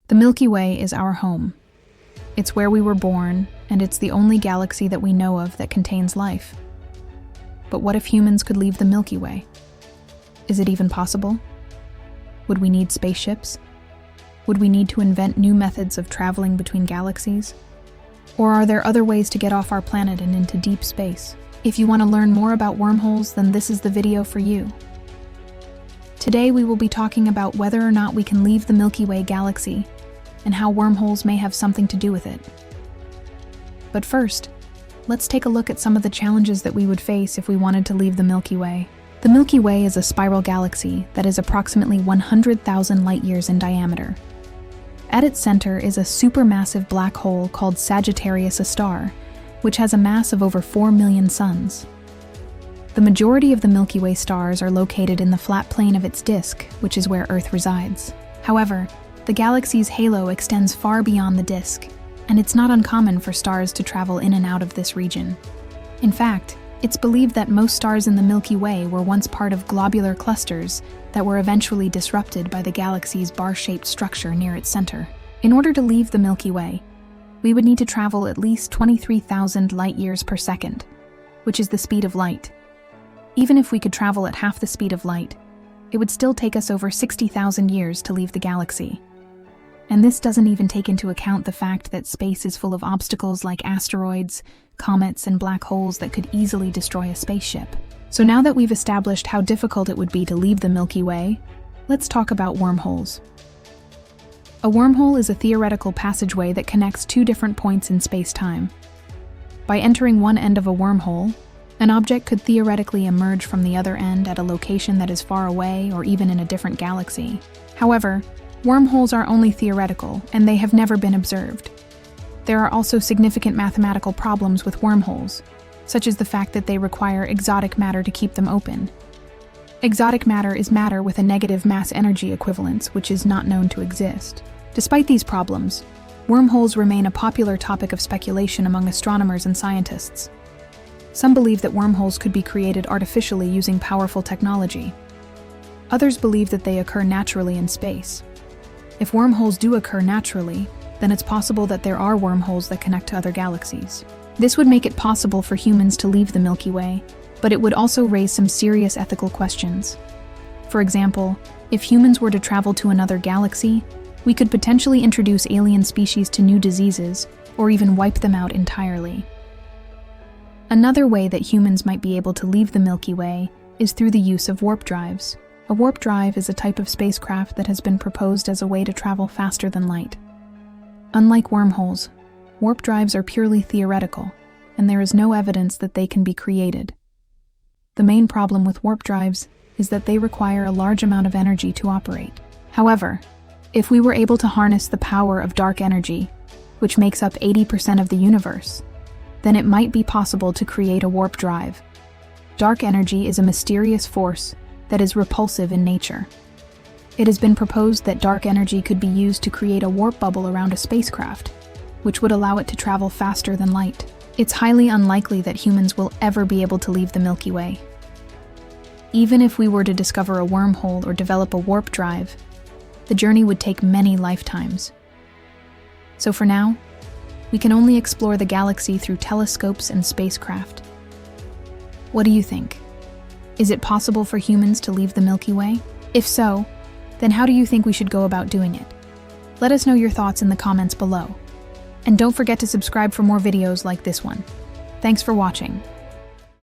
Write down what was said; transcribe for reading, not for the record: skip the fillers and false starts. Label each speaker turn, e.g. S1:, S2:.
S1: The Milky Way is our home. It's where we were born, and it's the only galaxy that we know of that contains life. But what if humans could leave the Milky Way? Is it even possible? Would we need spaceships? Would we need to invent new methods of traveling between galaxies? Or are there other ways to get off our planet and into deep space? If you want to learn more about wormholes, then this is the video for you. Today we will be talking about whether or not we can leave the Milky Way galaxy and how wormholes may have something to do with it. But first, let's take a look at some of the challenges that we would face if we wanted to leave the Milky Way. The Milky Way is a spiral galaxy that is approximately 100,000 light-years in diameter. At its center is a supermassive black hole called Sagittarius, a star, which has a mass of over 4 million suns. The majority of the Milky Way stars are located in the flat plane of its disk, which is where Earth resides. However, the galaxy's halo extends far beyond the disk, and it's not uncommon for stars to travel in and out of this region. In fact, it's believed that most stars in the Milky Way were once part of globular clusters that were eventually disrupted by the galaxy's bar-shaped structure near its center. In order to leave the Milky Way, we would need to travel at least 23,000 light-years per second, which is the speed of light. Even if we could travel at half the speed of light, it would still take us over 60,000 years to leave the galaxy. And this doesn't even take into account the fact that space is full of obstacles like asteroids, comets, and black holes that could easily destroy a spaceship. So now that we've established how difficult it would be to leave the Milky Way, let's talk about wormholes. A wormhole is a theoretical passageway that connects two different points in space-time. By entering one end of a wormhole, an object could theoretically emerge from the other end at a location that is far away or even in a different galaxy. However, wormholes are only theoretical, and they have never been observed. There are also significant mathematical problems with wormholes, such as the fact that they require exotic matter to keep them open. Exotic matter is matter with a negative mass-energy equivalence, which is not known to exist. Despite these problems, wormholes remain a popular topic of speculation among astronomers and scientists. Some believe that wormholes could be created artificially using powerful technology. Others believe that they occur naturally in space. If wormholes do occur naturally, then it's possible that there are wormholes that connect to other galaxies. This would make it possible for humans to leave the Milky Way, but it would also raise some serious ethical questions. For example, if humans were to travel to another galaxy, we could potentially introduce alien species to new diseases, or even wipe them out entirely. Another way that humans might be able to leave the Milky Way is through the use of warp drives. A warp drive is a type of spacecraft that has been proposed as a way to travel faster than light. Unlike wormholes, warp drives are purely theoretical, and there is no evidence that they can be created. The main problem with warp drives is that they require a large amount of energy to operate. However, if we were able to harness the power of dark energy, which makes up 80% of the universe, then it might be possible to create a warp drive. Dark energy is a mysterious force that is repulsive in nature. It has been proposed that dark energy could be used to create a warp bubble around a spacecraft, which would allow it to travel faster than light. It's highly unlikely that humans will ever be able to leave the Milky Way. Even if we were to discover a wormhole or develop a warp drive, the journey would take many lifetimes. So for now, we can only explore the galaxy through telescopes and spacecraft. What do you think? Is it possible for humans to leave the Milky Way? If so, then how do you think we should go about doing it? Let us know your thoughts in the comments below. And don't forget to subscribe for more videos like this one. Thanks for watching.